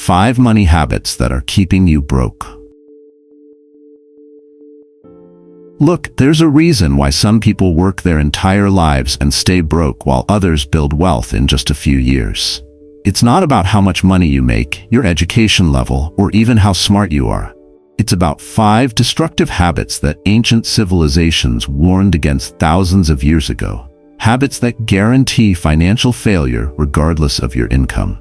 5 money habits that are keeping you broke. Look, there's a reason why some people work their entire lives and stay broke while others build wealth in just a few years. It's not about how much money you make, your education level, or even how smart you are. It's about 5 destructive habits that ancient civilizations warned against thousands of years ago. Habits that guarantee financial failure regardless of your income.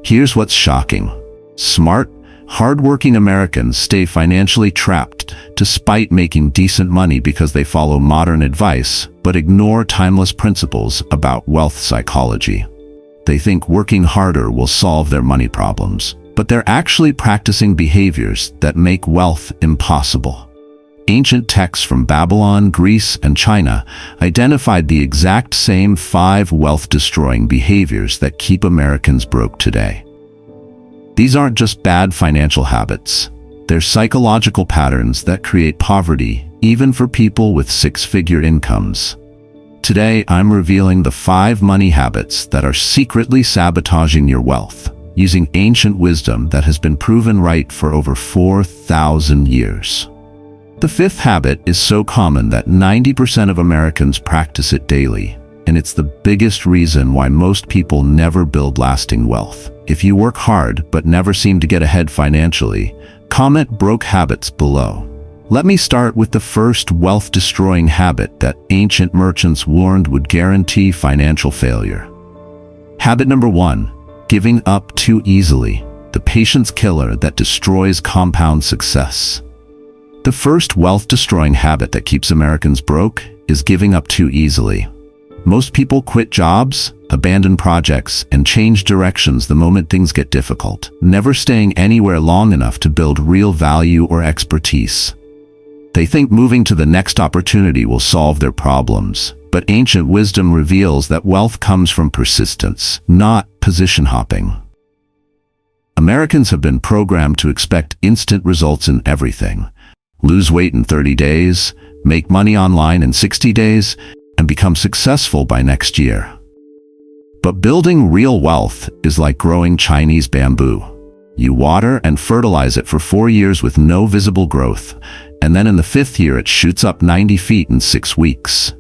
Here's what's shocking. Smart, hard-working Americans stay financially trapped despite making decent money because they follow modern advice but ignore timeless principles about wealth psychology. They think working harder will solve their money problems, but they're actually practicing behaviors that make wealth impossible. Ancient texts from Babylon, Greece, and China identified the exact same 5 wealth-destroying behaviors that keep Americans broke today. These aren't just bad financial habits. They're psychological patterns that create poverty, even for people with 6-figure incomes. Today, I'm revealing the 5 money habits that are secretly sabotaging your wealth, using ancient wisdom that has been proven right for over 4,000 years. The 5th habit is so common that 90% of Americans practice it daily, and it's the biggest reason why most people never build lasting wealth. If you work hard but never seem to get ahead financially, comment broke habits below. Let me start with the first wealth-destroying habit that ancient merchants warned would guarantee financial failure. Habit number 1, giving up too easily, the patience killer that destroys compound success. The first wealth-destroying habit that keeps Americans broke is giving up too easily. Most people quit jobs, abandon projects, and change directions the moment things get difficult, never staying anywhere long enough to build real value or expertise. They think moving to the next opportunity will solve their problems, but ancient wisdom reveals that wealth comes from persistence, not position hopping. Americans have been programmed to expect instant results in everything. Lose weight in 30 days, make money online in 60 days, and become successful by next year. But building real wealth is like growing Chinese bamboo. You water and fertilize it for 4 years with no visible growth, and then in the 5th year it shoots up 90 feet in 6 weeks.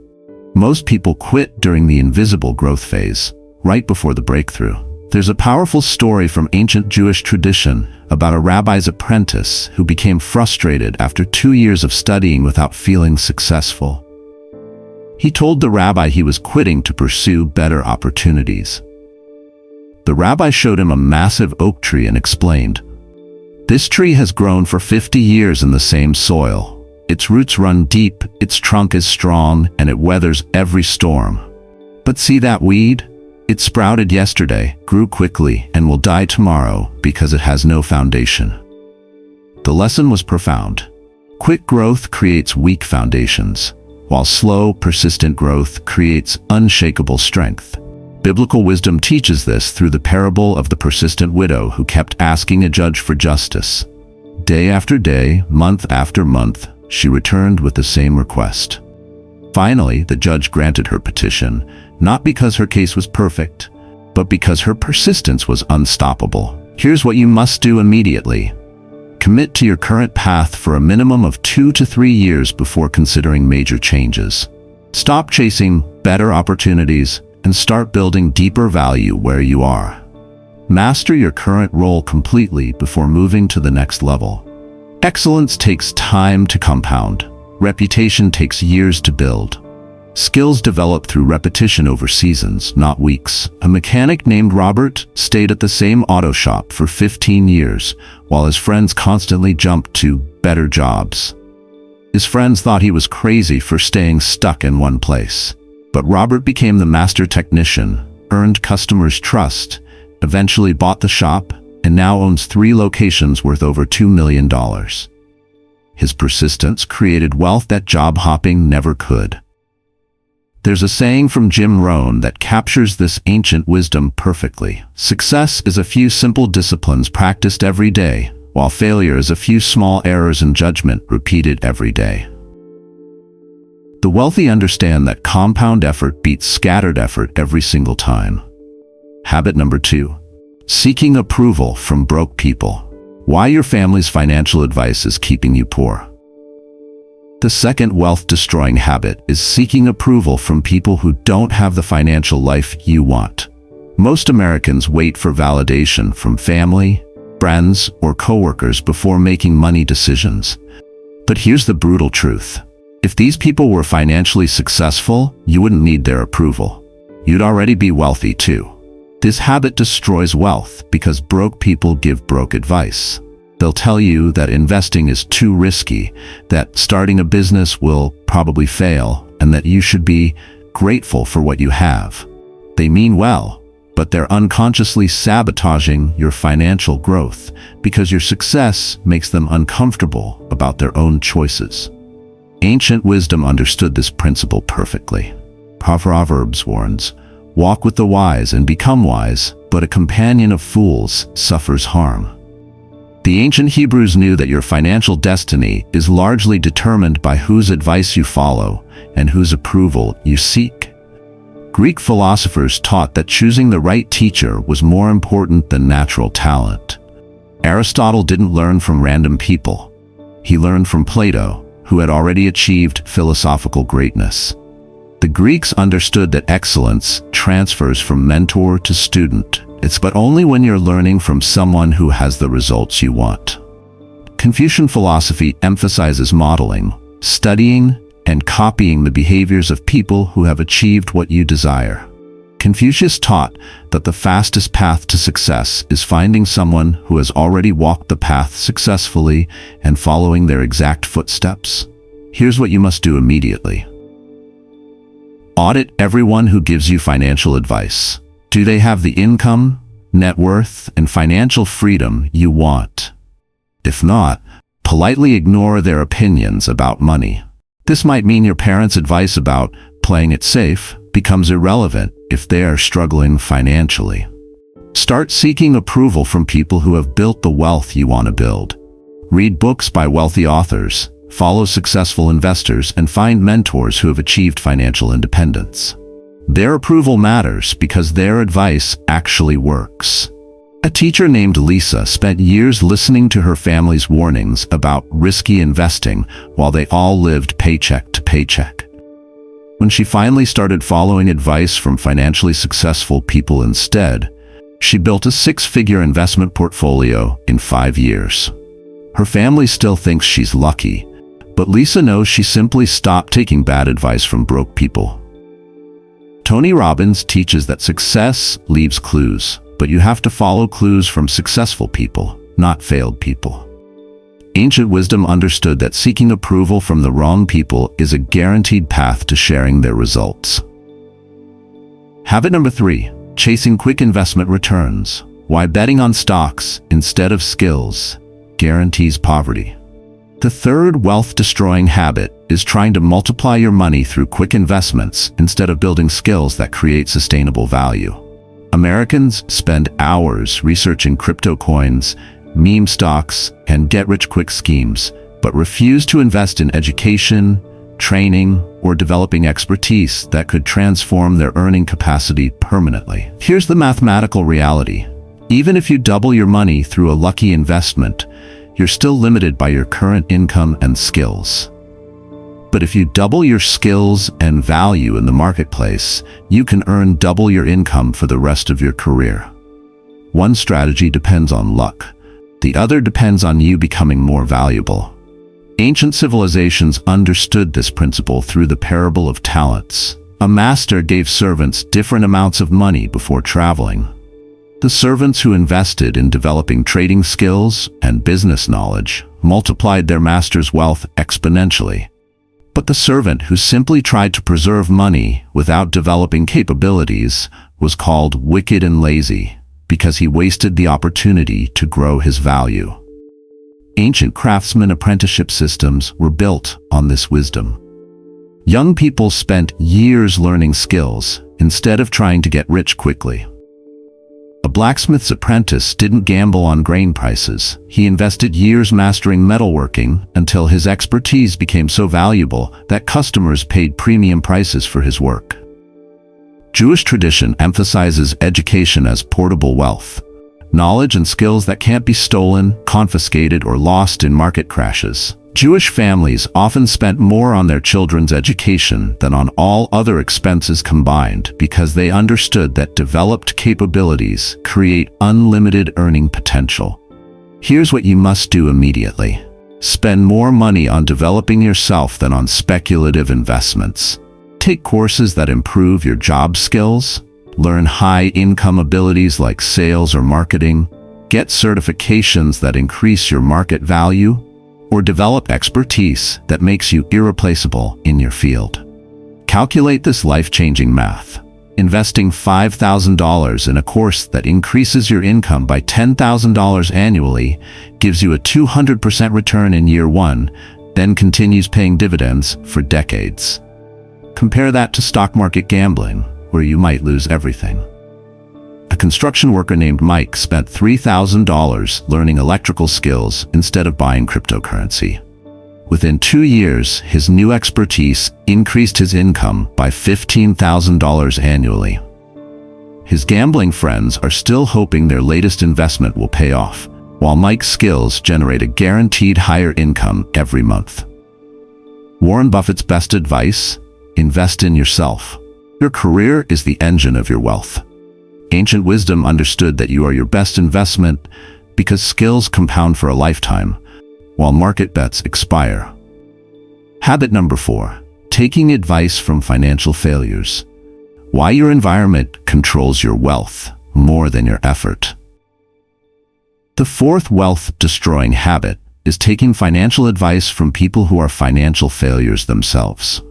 Most people quit during the invisible growth phase, right before the breakthrough. There's a powerful story from ancient Jewish tradition about a rabbi's apprentice who became frustrated after 2 years of studying without feeling successful. He told the rabbi he was quitting to pursue better opportunities. The rabbi showed him a massive oak tree and explained, "This tree has grown for 50 years in the same soil. Its roots run deep, its trunk is strong, and it weathers every storm. But see that weed? It sprouted yesterday, grew quickly, and will die tomorrow because it has no foundation." The lesson was profound. Quick growth creates weak foundations, while slow, persistent growth creates unshakable strength. Biblical wisdom teaches this through the parable of the persistent widow who kept asking a judge for justice. Day after day, month after month, she returned with the same request. Finally, the judge granted her petition, not because her case was perfect, but because her persistence was unstoppable. Here's what you must do immediately. Commit to your current path for a minimum of 2 to 3 years before considering major changes. Stop chasing better opportunities and start building deeper value where you are. Master your current role completely before moving to the next level. Excellence takes time to compound. Reputation takes years to build. Skills develop through repetition over seasons, not weeks. A mechanic named Robert stayed at the same auto shop for 15 years, while his friends constantly jumped to better jobs. His friends thought he was crazy for staying stuck in one place. But Robert became the master technician, earned customers' trust, eventually bought the shop, and now owns 3 locations worth over $2 million. His persistence created wealth that job hopping never could. There's a saying from Jim Rohn that captures this ancient wisdom perfectly. Success is a few simple disciplines practiced every day, while failure is a few small errors in judgment repeated every day. The wealthy understand that compound effort beats scattered effort every single time. Habit number 2. Seeking approval from broke people. Why your family's financial advice is keeping you poor. The second wealth-destroying habit is seeking approval from people who don't have the financial life you want. Most Americans wait for validation from family, friends, or coworkers before making money decisions. But here's the brutal truth. If these people were financially successful, you wouldn't need their approval. You'd already be wealthy too. This habit destroys wealth because broke people give broke advice. They'll tell you that investing is too risky, that starting a business will probably fail, and that you should be grateful for what you have. They mean well, but they're unconsciously sabotaging your financial growth because your success makes them uncomfortable about their own choices. Ancient wisdom understood this principle perfectly. Proverbs warns, "Walk with the wise and become wise, but a companion of fools suffers harm." The ancient Hebrews knew that your financial destiny is largely determined by whose advice you follow and whose approval you seek. Greek philosophers taught that choosing the right teacher was more important than natural talent. Aristotle didn't learn from random people. He learned from Plato, who had already achieved philosophical greatness. The Greeks understood that excellence transfers from mentor to student. But only when you're learning from someone who has the results you want. Confucian philosophy emphasizes modeling, studying, and copying the behaviors of people who have achieved what you desire. Confucius taught that the fastest path to success is finding someone who has already walked the path successfully and following their exact footsteps. Here's what you must do immediately. Audit everyone who gives you financial advice. Do they have the income, net worth, and financial freedom you want? If not, politely ignore their opinions about money. This might mean your parents' advice about playing it safe becomes irrelevant if they are struggling financially. Start seeking approval from people who have built the wealth you want to build. Read books by wealthy authors, follow successful investors, and find mentors who have achieved financial independence. Their approval matters because their advice actually works. A teacher named Lisa spent years listening to her family's warnings about risky investing while they all lived paycheck to paycheck. When she finally started following advice from financially successful people instead, she built a six-figure investment portfolio in 5 years. Her family still thinks she's lucky, but Lisa knows she simply stopped taking bad advice from broke people. Tony Robbins teaches that success leaves clues, but you have to follow clues from successful people, not failed people. Ancient wisdom understood that seeking approval from the wrong people is a guaranteed path to sharing their results. Habit number 3, chasing quick investment returns. Why betting on stocks instead of skills guarantees poverty. The third wealth-destroying habit is trying to multiply your money through quick investments instead of building skills that create sustainable value. Americans spend hours researching crypto coins, meme stocks, and get-rich-quick schemes, but refuse to invest in education, training, or developing expertise that could transform their earning capacity permanently. Here's the mathematical reality. Even if you double your money through a lucky investment, you're still limited by your current income and skills. But if you double your skills and value in the marketplace, you can earn double your income for the rest of your career. One strategy depends on luck. The other depends on you becoming more valuable. Ancient civilizations understood this principle through the parable of talents. A master gave servants different amounts of money before traveling. The servants who invested in developing trading skills and business knowledge multiplied their master's wealth exponentially. But the servant who simply tried to preserve money without developing capabilities was called wicked and lazy because he wasted the opportunity to grow his value. Ancient craftsman apprenticeship systems were built on this wisdom. Young people spent years learning skills instead of trying to get rich quickly. A blacksmith's apprentice didn't gamble on grain prices. He invested years mastering metalworking until his expertise became so valuable that customers paid premium prices for his work. Jewish tradition emphasizes education as portable wealth. knowledge and skills that can't be stolen, confiscated, or lost in market crashes. Jewish families often spent more on their children's education than on all other expenses combined because they understood that developed capabilities create unlimited earning potential. Here's what you must do immediately. Spend more money on developing yourself than on speculative investments. Take courses that improve your job skills. Learn high-income abilities like sales or marketing. Get certifications that increase your market value. Or develop expertise that makes you irreplaceable in your field. Calculate this life-changing math. Investing $5,000 in a course that increases your income by $10,000 annually gives you a 200% return in year one, then continues paying dividends for decades. Compare that to stock market gambling, where you might lose everything. A construction worker named Mike spent $3,000 learning electrical skills instead of buying cryptocurrency. Within 2 years, his new expertise increased his income by $15,000 annually. His gambling friends are still hoping their latest investment will pay off, while Mike's skills generate a guaranteed higher income every month. Warren Buffett's best advice: invest in yourself. Your career is the engine of your wealth. Ancient wisdom understood that you are your best investment because skills compound for a lifetime, while market bets expire. Habit number 4, taking advice from financial failures. Why your environment controls your wealth more than your effort. The fourth wealth-destroying habit is taking financial advice from people who are financial failures themselves.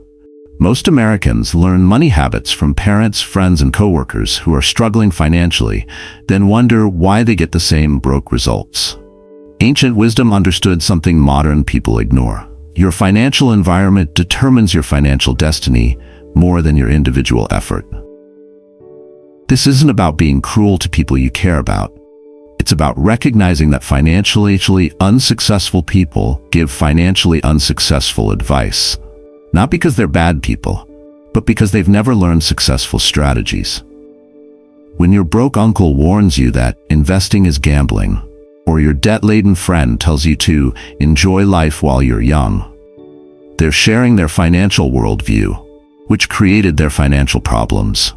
Most Americans learn money habits from parents, friends, and coworkers who are struggling financially, then wonder why they get the same broke results. Ancient wisdom understood something modern people ignore. Your financial environment determines your financial destiny more than your individual effort. This isn't about being cruel to people you care about. It's about recognizing that financially unsuccessful people give financially unsuccessful advice. Not because they're bad people, but because they've never learned successful strategies. When your broke uncle warns you that investing is gambling, or your debt-laden friend tells you to enjoy life while you're young, they're sharing their financial worldview, which created their financial problems.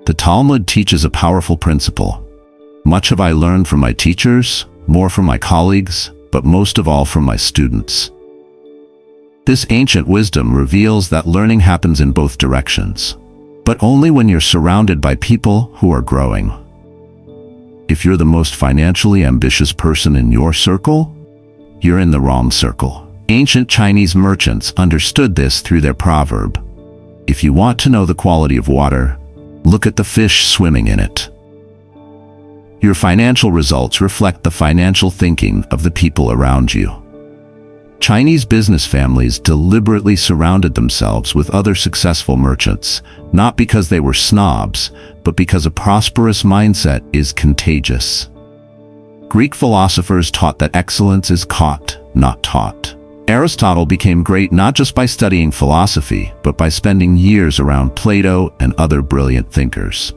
The Talmud teaches a powerful principle. Much have I learned from my teachers, more from my colleagues, but most of all from my students. This ancient wisdom reveals that learning happens in both directions, but only when you're surrounded by people who are growing. If you're the most financially ambitious person in your circle, you're in the wrong circle. Ancient Chinese merchants understood this through their proverb: if you want to know the quality of water, look at the fish swimming in it. Your financial results reflect the financial thinking of the people around you. Chinese business families deliberately surrounded themselves with other successful merchants, not because they were snobs, but because a prosperous mindset is contagious. Greek philosophers taught that excellence is caught, not taught. Aristotle became great not just by studying philosophy, but by spending years around Plato and other brilliant thinkers.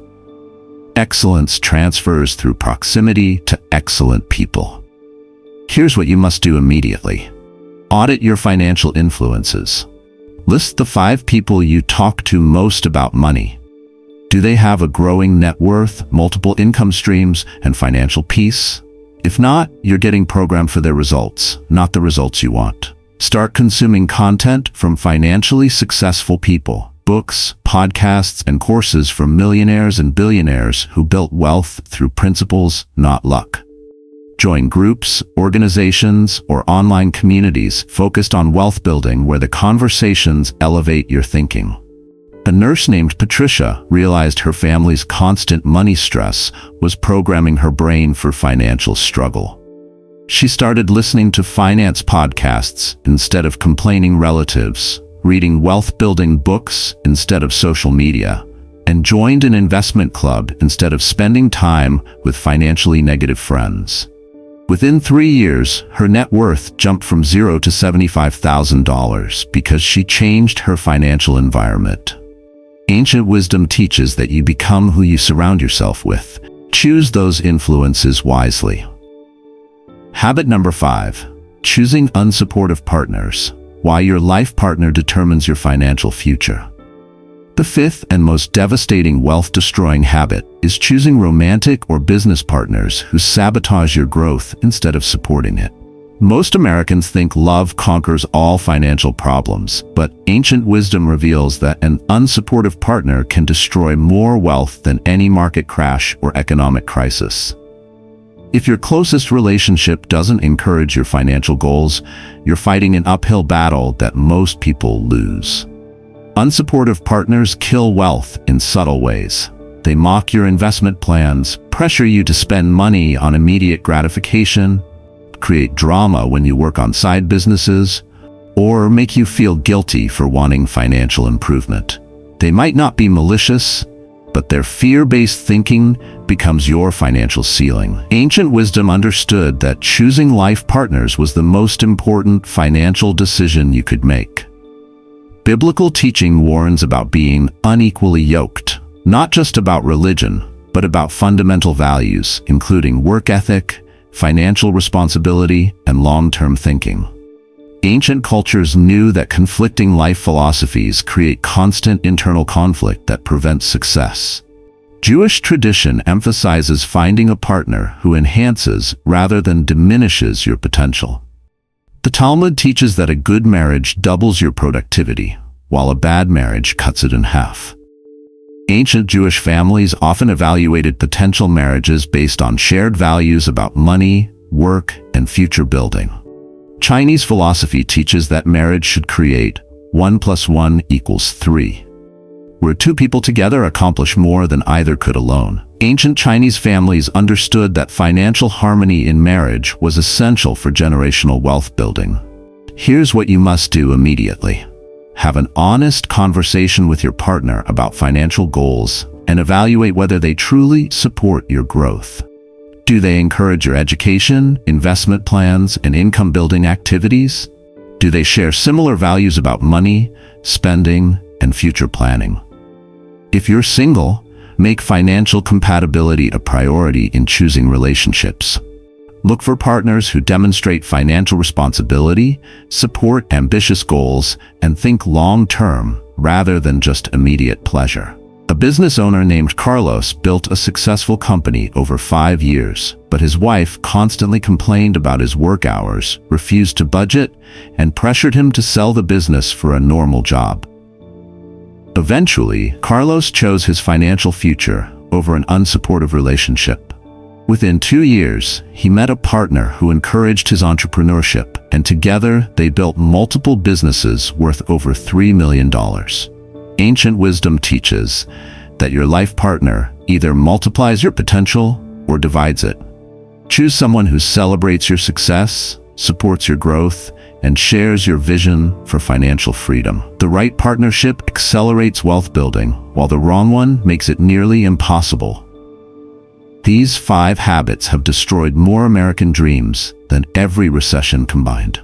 Excellence transfers through proximity to excellent people. Here's what you must do immediately. Audit your financial influences. List the 5 people you talk to most about money. Do they have a growing net worth, multiple income streams, and financial peace? If not, you're getting programmed for their results, not the results you want. Start consuming content from financially successful people, books, podcasts, and courses from millionaires and billionaires who built wealth through principles, not luck. Join groups, organizations, or online communities focused on wealth building where the conversations elevate your thinking. A nurse named Patricia realized her family's constant money stress was programming her brain for financial struggle. She started listening to finance podcasts instead of complaining relatives, reading wealth-building books instead of social media, and joined an investment club instead of spending time with financially negative friends. Within 3 years, her net worth jumped from $0 to $75,000 because she changed her financial environment. Ancient wisdom teaches that you become who you surround yourself with. Choose those influences wisely. Habit number 5. Choosing unsupportive partners. Why your life partner determines your financial future. The 5th and most devastating wealth-destroying habit is choosing romantic or business partners who sabotage your growth instead of supporting it. Most Americans think love conquers all financial problems, but ancient wisdom reveals that an unsupportive partner can destroy more wealth than any market crash or economic crisis. If your closest relationship doesn't encourage your financial goals, you're fighting an uphill battle that most people lose. Unsupportive partners kill wealth in subtle ways. They mock your investment plans, pressure you to spend money on immediate gratification, create drama when you work on side businesses, or make you feel guilty for wanting financial improvement. They might not be malicious, but their fear-based thinking becomes your financial ceiling. Ancient wisdom understood that choosing life partners was the most important financial decision you could make. Biblical teaching warns about being unequally yoked, not just about religion, but about fundamental values, including work ethic, financial responsibility, and long-term thinking. Ancient cultures knew that conflicting life philosophies create constant internal conflict that prevents success. Jewish tradition emphasizes finding a partner who enhances rather than diminishes your potential. The Talmud teaches that a good marriage doubles your productivity, while a bad marriage cuts it in half. Ancient Jewish families often evaluated potential marriages based on shared values about money, work, and future building. Chinese philosophy teaches that marriage should create 1 + 1 = 3, where two people together accomplish more than either could alone. Ancient Chinese families understood that financial harmony in marriage was essential for generational wealth building. Here's what you must do immediately. Have an honest conversation with your partner about financial goals and evaluate whether they truly support your growth. Do they encourage your education, investment plans, and income-building activities? Do they share similar values about money, spending, and future planning? If you're single, make financial compatibility a priority in choosing relationships. Look for partners who demonstrate financial responsibility, support ambitious goals, and think long-term rather than just immediate pleasure. A business owner named Carlos built a successful company over 5 years, but his wife constantly complained about his work hours, refused to budget, and pressured him to sell the business for a normal job. Eventually, Carlos chose his financial future over an unsupportive relationship. Within 2 years, he met a partner who encouraged his entrepreneurship, and together they built multiple businesses worth over $3 million. Ancient wisdom teaches that your life partner either multiplies your potential or divides it. Choose someone who celebrates your success, supports your growth, and shares your vision for financial freedom. The right partnership accelerates wealth building, while the wrong one makes it nearly impossible. These 5 habits have destroyed more American dreams than every recession combined.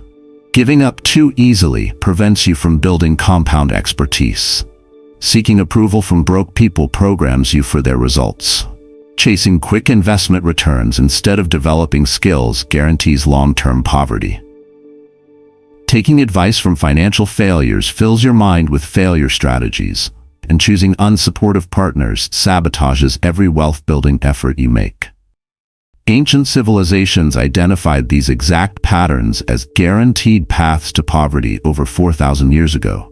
Giving up too easily prevents you from building compound expertise. Seeking approval from broke people programs you for their results. Chasing quick investment returns instead of developing skills guarantees long-term poverty. Taking advice from financial failures fills your mind with failure strategies, and choosing unsupportive partners sabotages every wealth-building effort you make. Ancient civilizations identified these exact patterns as guaranteed paths to poverty over 4,000 years ago,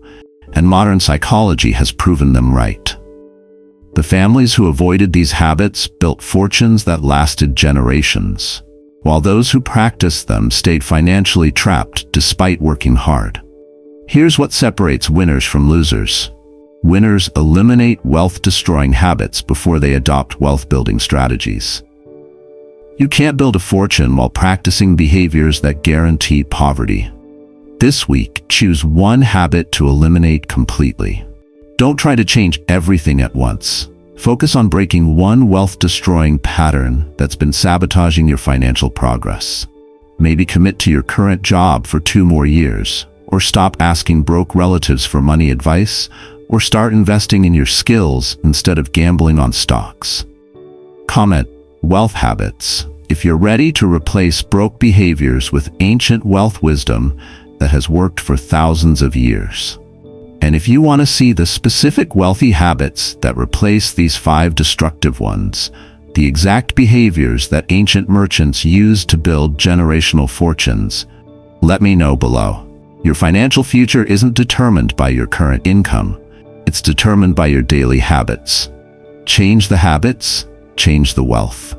and modern psychology has proven them right. The families who avoided these habits built fortunes that lasted generations, while those who practiced them stayed financially trapped despite working hard. Here's what separates winners from losers. Winners eliminate wealth-destroying habits before they adopt wealth-building strategies. You can't build a fortune while practicing behaviors that guarantee poverty. This week, choose one habit to eliminate completely. Don't try to change everything at once. Focus on breaking one wealth-destroying pattern that's been sabotaging your financial progress. Maybe commit to your current job for 2 more years, or stop asking broke relatives for money advice, or start investing in your skills instead of gambling on stocks. Comment, Wealth habits. If you're ready to replace broke behaviors with ancient wealth wisdom that has worked for thousands of years. And if you want to see the specific wealthy habits that replace these 5 destructive ones, the exact behaviors that ancient merchants used to build generational fortunes, let me know below. Your financial future isn't determined by your current income. It's determined by your daily habits. Change the habits, change the wealth.